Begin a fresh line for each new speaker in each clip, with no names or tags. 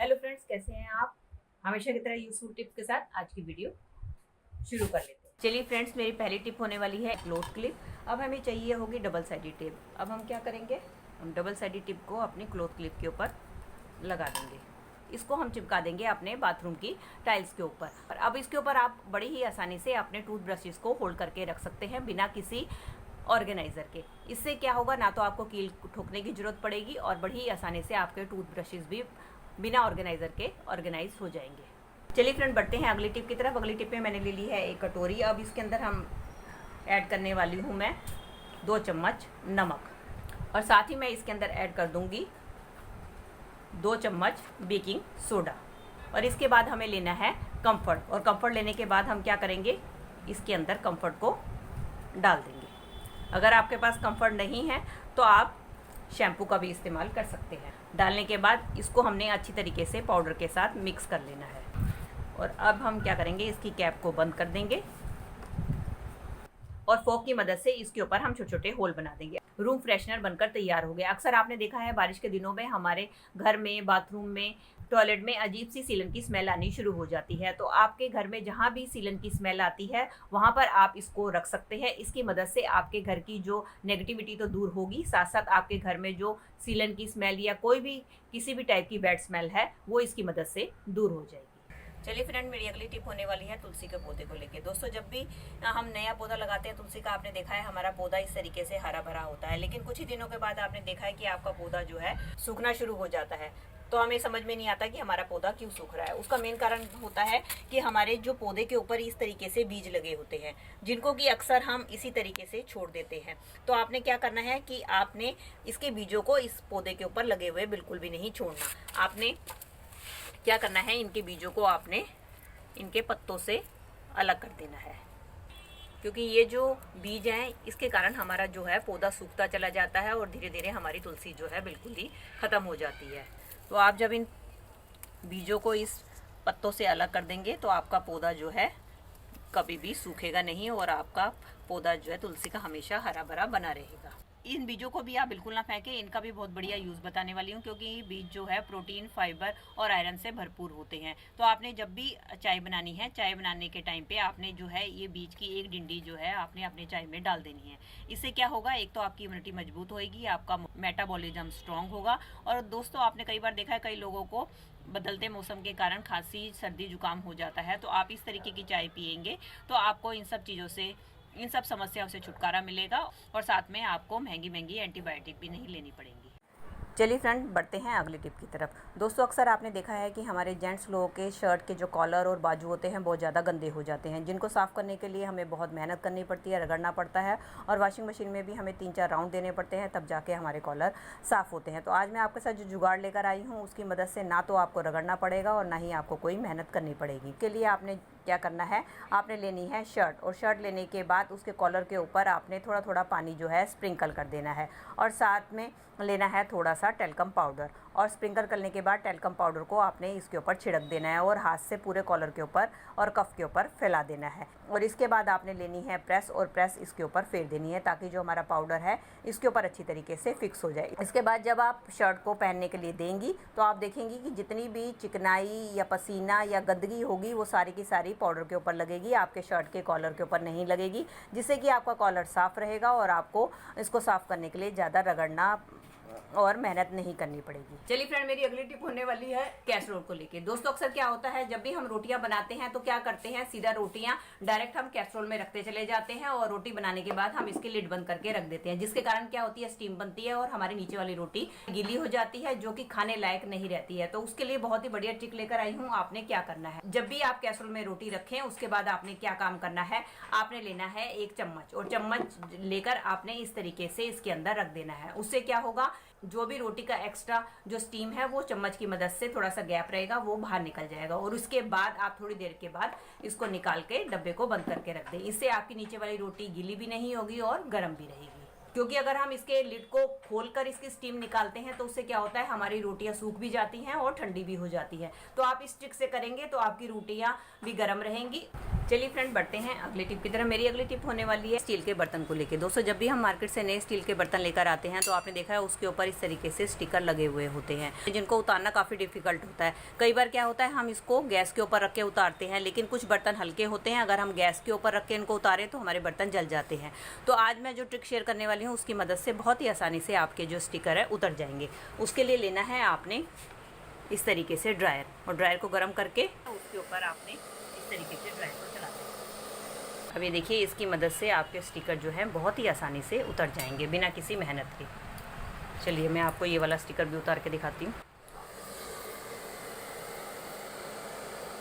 Hello friends, कैसे हैं आप। हमेशा की तरह यूजफुल टिप्स के साथ आज की वीडियो शुरू कर लेते हैं। चलिए फ्रेंड्स, मेरी पहली टिप होने वाली है क्लोथ क्लिप। अब हमें चाहिए होगी डबल साइडेड टेप। अब हम क्या करेंगे, हम डबल साइडेड टिप को अपनी क्लोथ क्लिप के ऊपर लगा देंगे। इसको हम चिपका देंगे अपने बाथरूम की टाइल्स के ऊपर। और अब इसके ऊपर आप बड़ी ही आसानी से अपने टूथ ब्रशेस को होल्ड करके रख सकते हैं बिना किसी ऑर्गेनाइजर के। इससे क्या होगा, ना तो आपको कील ठोकने की जरूरत पड़ेगी और बड़ी ही आसानी से आपके टूथ ब्रशेस भी बिना ऑर्गेनाइजर के ऑर्गेनाइज हो जाएंगे। चलिए फ्रेंड, बढ़ते हैं अगली टिप की तरफ। अगली टिप में मैंने ले ली है एक कटोरी। अब इसके अंदर हम ऐड करने वाली हूँ मैं 2 चम्मच नमक, और साथ ही मैं इसके अंदर ऐड कर दूंगी 2 चम्मच बेकिंग सोडा। और इसके बाद हमें लेना है कम्फर्ट, और कम्फर्ट लेने के बाद हम क्या करेंगे, इसके अंदर कम्फर्ट को डाल देंगे। अगर आपके पास कम्फर्ट नहीं है तो आप शैम्पू का भी इस्तेमाल कर सकते हैं। डालने के बाद इसको हमने अच्छी तरीके से पाउडर के साथ मिक्स कर लेना है। और अब हम क्या करेंगे, इसकी कैप को बंद कर देंगे और फोक की मदद से इसके ऊपर हम छोटे छोटे होल बना देंगे। रूम फ्रेशनर बनकर तैयार हो गया। अक्सर आपने देखा है बारिश के दिनों में हमारे घर में, बाथरूम में, टॉयलेट में अजीब सी सीलन की स्मेल आनी शुरू हो जाती है। तो आपके घर में जहाँ भी सीलन की स्मेल आती है वहाँ पर आप इसको रख सकते हैं। इसकी मदद से आपके घर की जो नेगेटिविटी तो दूर होगी, साथ साथ आपके घर में जो सीलन की स्मेल या कोई भी किसी भी टाइप की बैड स्मेल है वो इसकी मदद से दूर हो जाएगी। चलिए फ्रेंड, मेरी अगली टिप होने वाली है तुलसी के पौधे को लेके। दोस्तों, जब भी हम नया पौधा लगाते हैं तुलसी का, आपने देखा है हमारा पौधा इस तरीके से हरा भरा होता है, लेकिन कुछ ही दिनों के बाद आपने देखा है कि आपका पौधा जो है सूखना शुरू हो जाता है। तो हमें समझ में नहीं आता कि हमारा पौधा क्यों सूख रहा है। उसका मेन कारण होता है कि हमारे जो पौधे के ऊपर इस तरीके से बीज लगे होते हैं, जिनको कि अक्सर हम इसी तरीके से छोड़ देते हैं। तो आपने क्या करना है कि आपने इसके बीजों को इस पौधे के ऊपर लगे हुए बिल्कुल भी नहीं छोड़ना। आपने क्या करना है, इनके बीजों को आपने इनके पत्तों से अलग कर देना है, क्योंकि ये जो बीज हैं इसके कारण हमारा जो है पौधा सूखता चला जाता है और धीरे धीरे हमारी तुलसी जो है बिल्कुल ही ख़त्म हो जाती है। तो आप जब इन बीजों को इस पत्तों से अलग कर देंगे तो आपका पौधा जो है कभी भी सूखेगा नहीं और आपका पौधा जो है तुलसी का हमेशा हरा भरा बना रहेगा। इन बीजों को भी आप बिल्कुल ना फेंकें, इनका भी बहुत बढ़िया यूज़ बताने वाली हूँ, क्योंकि ये बीज जो है प्रोटीन, फाइबर और आयरन से भरपूर होते हैं। तो आपने जब भी चाय बनानी है, चाय बनाने के टाइम पे आपने जो है ये बीज की एक डिंडी जो है आपने अपने चाय में डाल देनी है। इससे क्या होगा, एक तो आपकी इम्यूनिटी मजबूत होगी, आपका मेटाबॉलिज्म स्ट्रांग होगा। और दोस्तों, आपने कई बार देखा है कई लोगों को बदलते मौसम के कारण खांसी, सर्दी, जुकाम हो जाता है। तो आप इस तरीके की चाय पियेंगे तो आपको इन सब चीज़ों से, इन सब समस्याओं से छुटकारा मिलेगा और साथ में आपको महंगी महंगी एंटीबायोटिक भी नहीं लेनी पड़ेंगी। चलिए फ्रेंड, बढ़ते हैं अगली टिप की तरफ। दोस्तों, अक्सर आपने देखा है कि हमारे जेंट्स लोगों के शर्ट के जो कॉलर और बाजू होते हैं बहुत ज़्यादा गंदे हो जाते हैं, जिनको साफ़ करने के लिए हमें बहुत मेहनत करनी पड़ती है, रगड़ना पड़ता है और वॉशिंग मशीन में भी हमें 3-4 राउंड देने पड़ते हैं, तब जाके हमारे कॉलर साफ़ होते हैं। तो आज मैं आपके साथ जो जुगाड़ लेकर आई हूँ उसकी मदद से ना तो आपको रगड़ना पड़ेगा और ना ही आपको कोई मेहनत करनी पड़ेगी। इसके लिए आपने क्या करना है, आपने लेनी है शर्ट, और शर्ट लेने के बाद उसके कॉलर के ऊपर आपने थोड़ा थोड़ा पानी जो है स्प्रिंकल कर देना है, और साथ में लेना है थोड़ा सा टेल्कम पाउडर, और स्प्रिंकल करने के बाद टेल्कम पाउडर को आपने इसके ऊपर छिड़क देना है और हाथ से पूरे कॉलर के ऊपर और कफ के ऊपर फैला देना है। और इसके बाद आपने लेनी है प्रेस, और प्रेस इसके ऊपर फेर देनी है ताकि जो हमारा पाउडर है इसके ऊपर अच्छी तरीके से फिक्स हो जाए। इसके बाद जब आप शर्ट को पहनने के लिए देंगी तो आप देखेंगी कि जितनी भी चिकनाई या पसीना या गंदगी होगी वो सारी की सारी पाउडर के ऊपर लगेगी, आपके शर्ट के कॉलर के ऊपर नहीं लगेगी, जिससे कि आपका कॉलर साफ़ रहेगा और आपको इसको साफ़ करने के लिए ज़्यादा रगड़ना और मेहनत नहीं करनी पड़ेगी। चलिए फ्रेंड, मेरी अगली टिप होने वाली है कैसरोल को लेके। दोस्तों, अक्सर क्या होता है, जब भी हम रोटियां बनाते हैं तो क्या करते हैं, सीधा रोटियां डायरेक्ट हम कैसरोल में रखते चले जाते हैं और रोटी बनाने के बाद हम इसकी लिड बंद करके रख देते हैं, जिसके कारण क्या होती है, स्टीम बनती है और हमारी नीचे वाली रोटी गीली हो जाती है, जो कि खाने लायक नहीं रहती है। तो उसके लिए बहुत ही बढ़िया ट्रिक लेकर आई हूँ। आपने क्या करना है, जब भी आप कैसरोल में रोटी रखें उसके बाद आपने क्या काम करना है, आपने लेना है 1 चम्मच, और चम्मच लेकर आपने इस तरीके से इसके अंदर रख देना है। उससे क्या होगा, जो भी रोटी का एक्स्ट्रा जो स्टीम है वो चम्मच की मदद से थोड़ा सा गैप रहेगा, वो बाहर निकल जाएगा। और उसके बाद आप थोड़ी देर के बाद इसको निकाल के डब्बे को बंद करके रख दें। इससे आपकी नीचे वाली रोटी गीली भी नहीं होगी और गर्म भी रहेगी। क्योंकि अगर हम इसके लिड को खोलकर इसकी स्टीम निकालते हैं तो उससे क्या होता है, हमारी रोटियां सूख भी जाती हैं और ठंडी भी हो जाती है। तो आप इस ट्रिक से करेंगे तो आपकी रोटियां भी गर्म रहेंगी। चलिए फ्रेंड, बढ़ते हैं अगली टिप की तरफ। मेरी अगली टिप होने वाली है स्टील के बर्तन को लेके। दोस्तों, जब भी हम मार्केट से नए स्टील के बर्तन लेकर आते हैं तो आपने देखा है उसके ऊपर इस तरीके से स्टिकर लगे हुए होते हैं, जिनको उतारना काफ़ी डिफिकल्ट होता है। कई बार क्या होता है, हम इसको गैस के ऊपर रख के उतारते हैं, लेकिन कुछ बर्तन हल्के होते हैं, अगर हम गैस के ऊपर रख के इनको उतारें तो हमारे बर्तन जल जाते हैं। तो आज मैं जो ट्रिक शेयर करने वाली हूँ उसकी मदद से बहुत ही आसानी से आपके जो स्टिकर है उतर जाएंगे। उसके लिए लेना है आपने इस तरीके से ड्रायर, और ड्रायर को गर्म करके उसके ऊपर आपने इस तरीके से ड्रायर को चला देना। अब ये देखिए, इसकी मदद से आपके स्टिकर जो हैं बहुत ही आसानी से उतर जाएंगे बिना किसी मेहनत के। चलिए मैं आपको ये वाला स्टिकर भी उतार के दिखाती हूँ।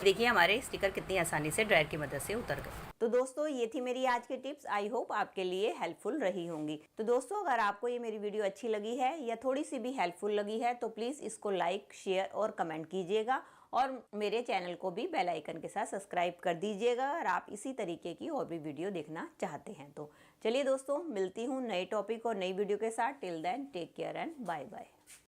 देखिए हमारे स्टिकर कितनी आसानी से ड्रायर की मदद से उतर गए। तो दोस्तों, ये थी मेरी आज की टिप्स। आई होप आपके लिए हेल्पफुल रही होंगी। तो दोस्तों, अगर आपको ये मेरी वीडियो अच्छी लगी है या थोड़ी सी भी हेल्पफुल लगी है तो प्लीज़ इसको लाइक, शेयर और कमेंट कीजिएगा, और मेरे चैनल को भी बेल आइकन के साथ सब्सक्राइब कर दीजिएगा अगर आप इसी तरीके की और भी वीडियो देखना चाहते हैं तो। चलिए दोस्तों, मिलती हूँ नए टॉपिक और नई वीडियो के साथ। Till then take care and bye bye.